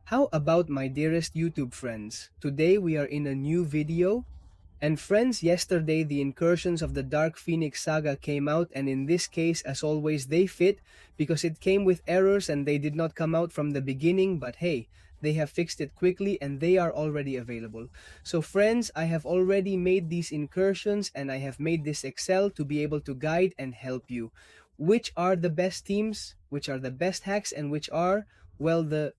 How about my dearest YouTube friends? Today we are in a new video. And friends, yesterday the Incursions of the Dark Phoenix saga came out, and in this case, as always, they fit because it came with errors and they did not come out from the beginning, but hey, they have fixed it quickly and they are already available. So friends, I have already made these incursions and I have made this Excel to be able to guide and help you. Which are the best teams, which are the best hacks, and which are, well, the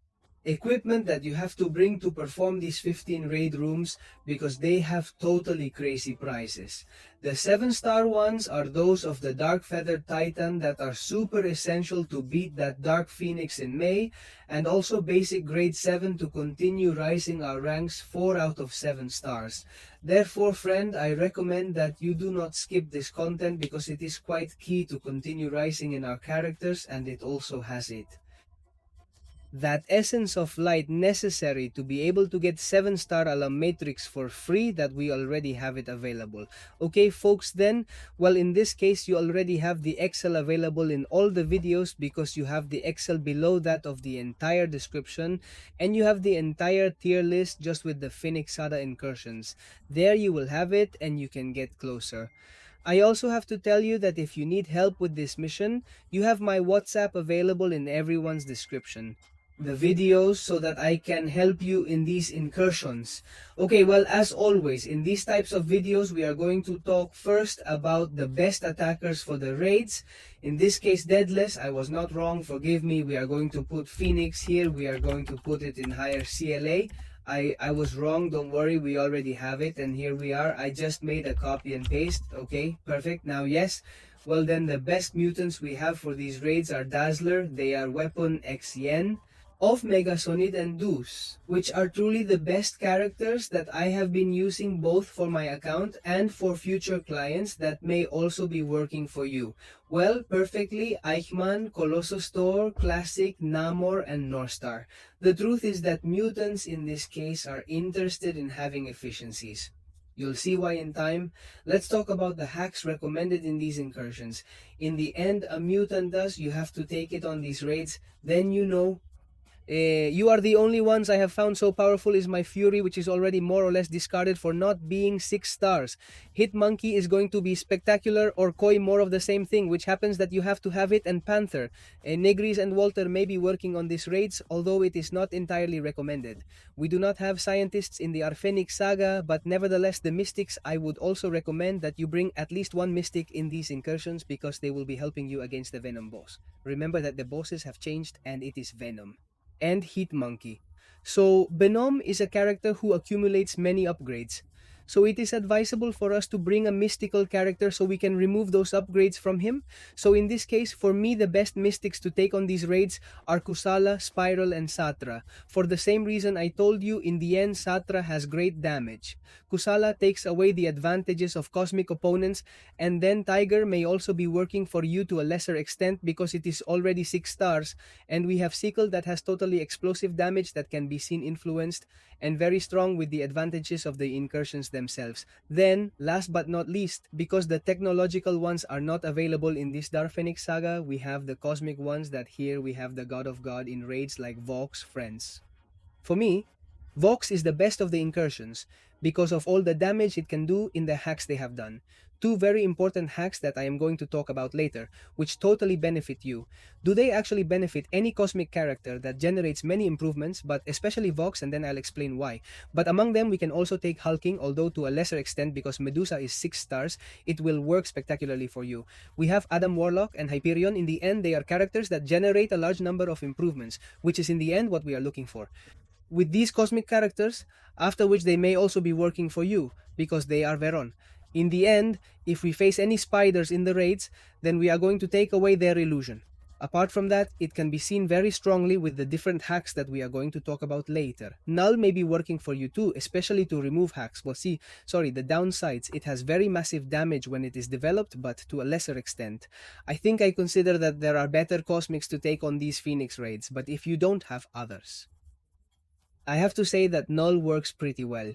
equipment that you have to bring to perform these 15 raid rooms, because they have totally crazy prices. The 7-star ones are those of the Dark Feathered Titan that are super essential to beat that Dark Phoenix in May, and also basic grade 7 to continue rising our ranks 4 out of 7 stars. Therefore, friend, I recommend that you do not skip this content because it is quite key to continue rising in our characters, and it also has that essence of light necessary to be able to get 7-star alarm matrix for free, that we already have it available. Okay folks, then, well, in this case you already have the Excel available in all the videos because you have the Excel below that of the entire description, and you have the entire tier list just with the Phoenix Saga incursions. There you will have it and you can get closer. I also have to tell you that if you need help with this mission, you have my WhatsApp available in everyone's description. The videos so that I can help you in these incursions. Okay, well, as always, in these types of videos, we are going to talk first about the best attackers for the raids. In this case, Deadless, I was not wrong, forgive me. We are going to put Phoenix here. We are going to put it in higher CLA. I was wrong, don't worry, we already have it, and here we are. I just made a copy and paste. Okay, perfect. Now, yes, well then, the best mutants we have for these raids are Dazzler. They are Weapon X Yen, of Megasonid and Deuce, which are truly the best characters that I have been using both for my account and for future clients that may also be working for you. Well, perfectly, Eichmann, Colossus Thor, Classic, Namor, and Northstar. The truth is that mutants in this case are interested in having efficiencies. You'll see why in time. Let's talk about the hacks recommended in these incursions. In the end, a mutant does, you have to take it on these raids, then you know. You are the only ones I have found so powerful is my Fury, which is already more or less discarded for not being 6 stars. Hit Monkey is going to be spectacular, or Koi more of the same thing, which happens that you have to have it, and Panther. Negris and Walter may be working on these raids, although it is not entirely recommended. We do not have scientists in the Phoenix saga, but nevertheless the Mystics, I would also recommend that you bring at least one Mystic in these incursions because they will be helping you against the Venom boss. Remember that the bosses have changed and it is Venom. And Heat Monkey. So Venom is a character who accumulates many upgrades. So it is advisable for us to bring a mystical character so we can remove those upgrades from him. So in this case, for me, the best mystics to take on these raids are Kusala, Spiral, and Satra. For the same reason I told you, in the end, Satra has great damage. Kusala takes away the advantages of cosmic opponents, and then Tiger may also be working for you to a lesser extent because it is already 6 stars, and we have Sickle that has totally explosive damage that can be seen influenced, and very strong with the advantages of the incursions themselves. Then, last but not least, because the technological ones are not available in this Dark Phoenix saga, we have the cosmic ones that here we have the God of God in raids like Vox, Friends. For me, Vox is the best of the incursions because of all the damage it can do in the hacks they have done. 2 very important hacks that I am going to talk about later, which totally benefit you. Do they actually benefit any cosmic character that generates many improvements, but especially Vox, and then I'll explain why. But among them, we can also take Hulking, although to a lesser extent because Medusa is 6 stars, it will work spectacularly for you. We have Adam Warlock and Hyperion. In the end, they are characters that generate a large number of improvements, which is in the end what we are looking for. With these cosmic characters, after which they may also be working for you, because they are Veron. In the end, if we face any spiders in the raids, then we are going to take away their illusion. Apart from that, it can be seen very strongly with the different hacks that we are going to talk about later. Null may be working for you too, especially to remove hacks. Well, the downsides, it has very massive damage when it is developed, but to a lesser extent. I think I consider that there are better cosmics to take on these Phoenix raids, but if you don't have others, I have to say that Null works pretty well.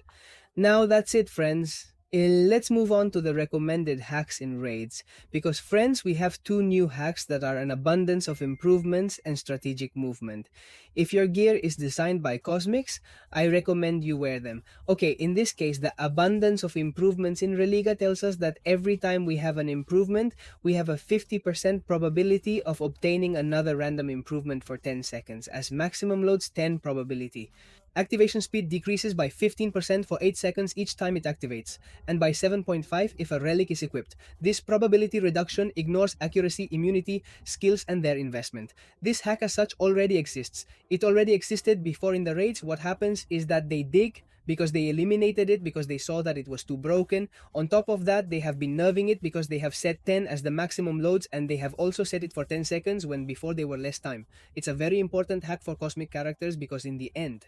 Now that's it, friends. Let's move on to the recommended hacks in raids, because friends, we have two new hacks that are an abundance of improvements and strategic movement. If your gear is designed by Cosmics, I recommend you wear them. Okay, in this case, the abundance of improvements in Religa tells us that every time we have an improvement, we have a 50% probability of obtaining another random improvement for 10 seconds, as maximum loads 10 probability. Activation speed decreases by 15% for 8 seconds each time it activates, and by 7.5 if a relic is equipped. This probability reduction ignores accuracy, immunity, skills, and their investment. This hack as such already exists. It already existed before in the raids. What happens is that they dig because they eliminated it because they saw that it was too broken. On top of that, they have been nerving it because they have set 10 as the maximum loads, and they have also set it for 10 seconds when before they were less time. It's a very important hack for cosmic characters because in the end,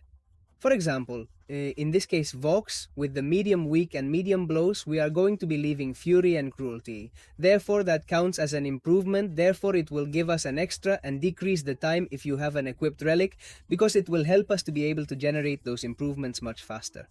for example, in this case Vox, with the medium weak and medium blows, we are going to be leaving Fury and Cruelty. Therefore, that counts as an improvement, therefore it will give us an extra and decrease the time if you have an equipped relic, because it will help us to be able to generate those improvements much faster.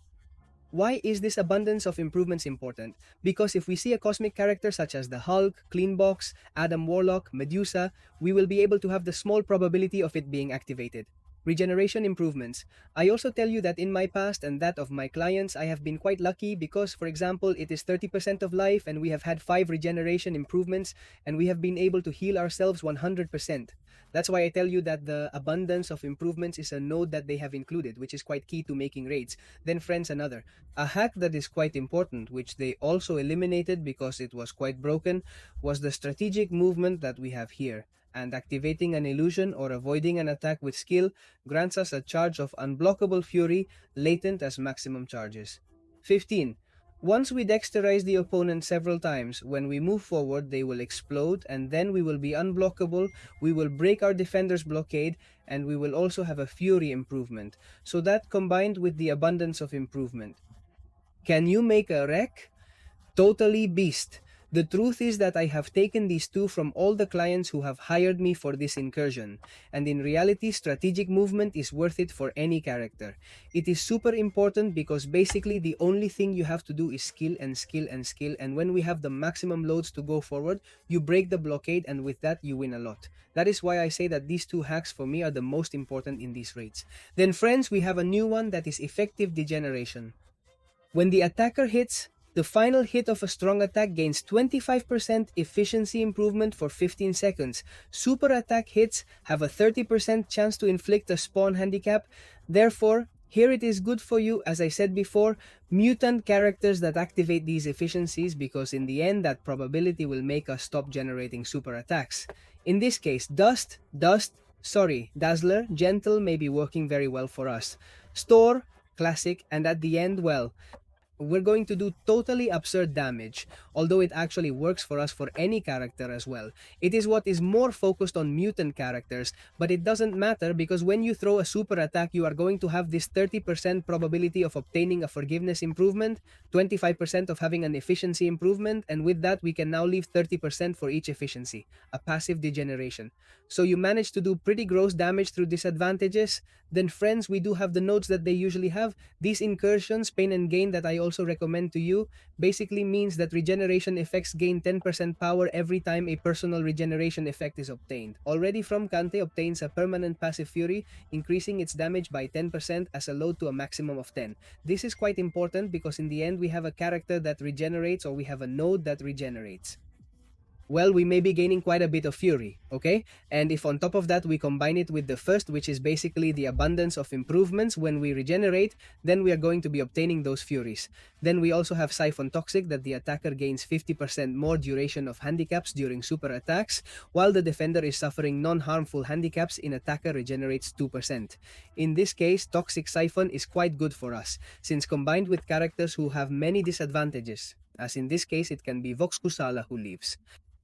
Why is this abundance of improvements important? Because if we see a cosmic character such as the Hulk, Cleanbox, Adam Warlock, Medusa, we will be able to have the small probability of it being activated. Regeneration improvements. I also tell you that in my past and that of my clients, I have been quite lucky because, for example, it is 30% of life and we have had 5 regeneration improvements and we have been able to heal ourselves 100%. That's why I tell you that the abundance of improvements is a node that they have included, which is quite key to making raids. Then friends, another. A hack that is quite important, which they also eliminated because it was quite broken, was the strategic movement that we have here. And activating an illusion or avoiding an attack with skill grants us a charge of unblockable fury, latent as maximum charges. 15. Once we dexterize the opponent several times, when we move forward they will explode and then we will be unblockable, we will break our defender's blockade, and we will also have a fury improvement. So that combined with the abundance of improvement. Can you make a wreck? Totally beast. The truth is that I have taken these two from all the clients who have hired me for this incursion, and in reality strategic movement is worth it for any character. It is super important because basically the only thing you have to do is skill and skill and skill, and when we have the maximum loads to go forward, you break the blockade and with that you win a lot. That is why I say that these two hacks for me are the most important in these raids. Then friends, we have a new one that is effective degeneration. When the attacker hits, the final hit of a strong attack gains 25% efficiency improvement for 15 seconds. Super attack hits have a 30% chance to inflict a spawn handicap. Therefore, here it is good for you, as I said before, mutant characters that activate these efficiencies, because in the end that probability will make us stop generating super attacks. In this case, Dazzler, Gentle may be working very well for us. Store, Classic, and at the end, well, we're going to do totally absurd damage, although it actually works for us for any character as well. It is what is more focused on mutant characters, but it doesn't matter because when you throw a super attack, you are going to have this 30% probability of obtaining a forgiveness improvement, 25% of having an efficiency improvement, and with that we can now leave 30% for each efficiency, a passive degeneration. So you manage to do pretty gross damage through disadvantages. Then friends, we do have the nodes that they usually have. These incursions, pain and gain, that I also recommend to you, basically means that regeneration effects gain 10% power every time a personal regeneration effect is obtained. Already from Kante obtains a permanent passive fury, increasing its damage by 10% as a load to a maximum of 10. This is quite important because in the end we have a character that regenerates, or we have a node that regenerates. Well, we may be gaining quite a bit of fury, okay? And if on top of that we combine it with the first, which is basically the abundance of improvements when we regenerate, then we are going to be obtaining those furies. Then we also have Siphon Toxic, that the attacker gains 50% more duration of handicaps during super attacks, while the defender is suffering non-harmful handicaps in attacker regenerates 2%. In this case, Toxic Siphon is quite good for us, since combined with characters who have many disadvantages, as in this case it can be Vox Kusala who leaves.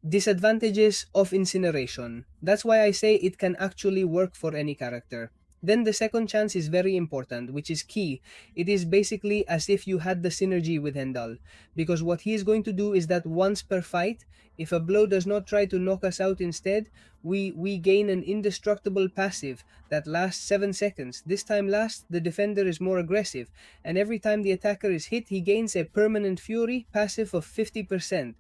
Disadvantages of incineration. That's why I say it can actually work for any character. Then the second chance is very important, which is key. It is basically as if you had the synergy with Hendal, because what he is going to do is that once per fight, if a blow does not try to knock us out instead, we gain an indestructible passive that lasts 7 seconds. This time last, the defender is more aggressive, and every time the attacker is hit, he gains a permanent fury passive of 50%.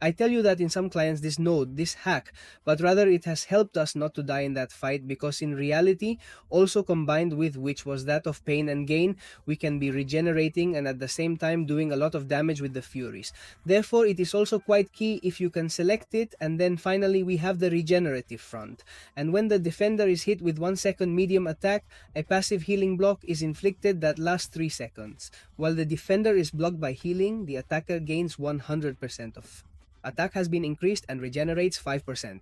I tell you that in some clients this hack, but rather it has helped us not to die in that fight, because in reality, also combined with which was that of pain and gain, we can be regenerating and at the same time doing a lot of damage with the furies. Therefore, it is also quite key if you can select it, and then finally we have the regenerative front. And when the defender is hit with 1 second medium attack, a passive healing block is inflicted that lasts 3 seconds. While the defender is blocked by healing, the attacker gains 100% of attack has been increased and regenerates 5%.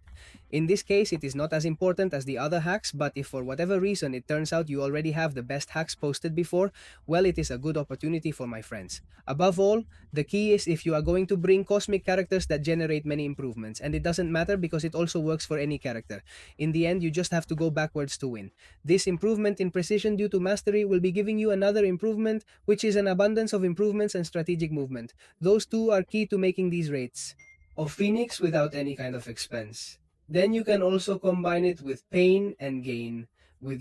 In this case, it is not as important as the other hacks, but if for whatever reason it turns out you already have the best hacks posted before, well, it is a good opportunity for my friends. Above all, the key is if you are going to bring cosmic characters that generate many improvements, and it doesn't matter because it also works for any character. In the end, you just have to go backwards to win. This improvement in precision due to mastery will be giving you another improvement, which is an abundance of improvements and strategic movement. Those two are key to making these rates of Phoenix without any kind of expense. Then you can also combine it with pain and gain, with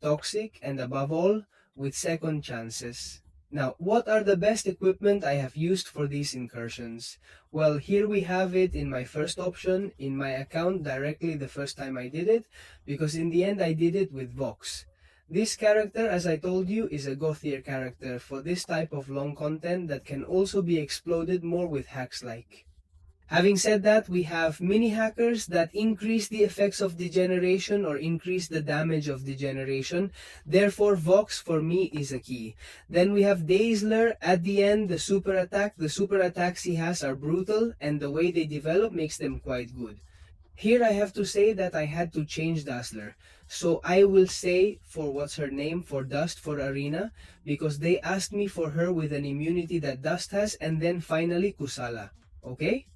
toxic, and above all, with second chances. Now, what are the best equipment I have used for these incursions? Well, here we have it in my first option, in my account directly the first time I did it, because in the end I did it with Vox. This character, as I told you, is a Gothier character for this type of long content that can also be exploded more with hacks like. Having said that, we have mini hackers that increase the effects of degeneration or increase the damage of degeneration. Therefore, Vox for me is a key. Then we have Dazzler at the end, the super attack. The super attacks he has are brutal, and the way they develop makes them quite good. Here I have to say that I had to change Dazzler. So I will say for for Dust for Arena, because they asked me for her with an immunity that Dust has, and then finally Kusala. Okay?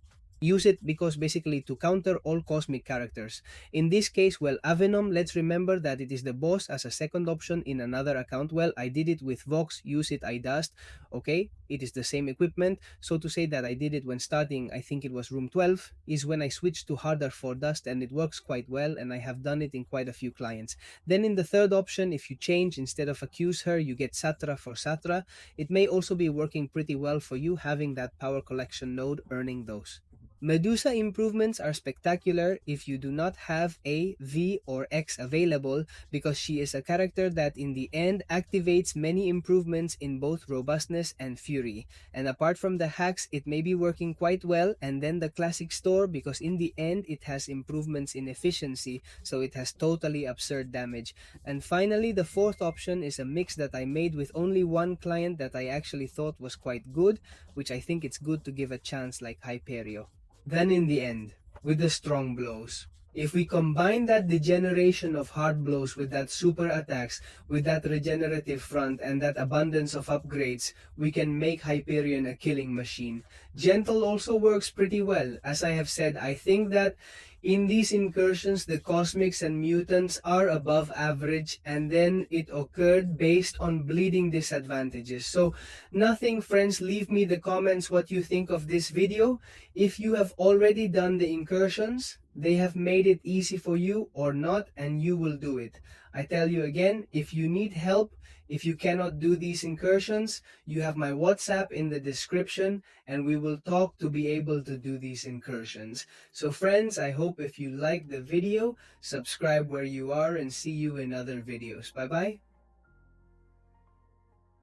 Use it because basically to counter all cosmic characters. In this case, well, Avenom, let's remember that it is the boss as a second option in another account. Well, I did it with Vox, use it, I dust. Okay, it is the same equipment. So to say that I did it when starting, I think it was room 12, is when I switched to harder for dust, and it works quite well, and I have done it in quite a few clients. Then in the third option, if you change, instead of accuse her, you get Satra for Satra. It may also be working pretty well for you having that power collection node earning those. Medusa improvements are spectacular if you do not have A, V, or X available, because she is a character that in the end activates many improvements in both robustness and fury. And apart from the hacks, it may be working quite well, and then the classic store, because in the end it has improvements in efficiency, so it has totally absurd damage. And finally, the fourth option is a mix that I made with only one client that I actually thought was quite good, which I think it's good to give a chance, like Hyperio. Then in the end, with the strong blows, if we combine that degeneration of hard blows with that super attacks, with that regenerative front and that abundance of upgrades, we can make Hyperion a killing machine. Gentle also works pretty well. As I have said, I think that in these incursions, the cosmics and mutants are above average, and then it occurred based on bleeding disadvantages. So nothing, friends, leave me the comments what you think of this video. If you have already done the incursions, they have made it easy for you or not, and you will do it. I tell you again, if you need help, if you cannot do these incursions, you have my WhatsApp in the description, and we will talk to be able to do these incursions. So friends, I hope if you liked the video, subscribe where you are, and see you in other videos. Bye bye.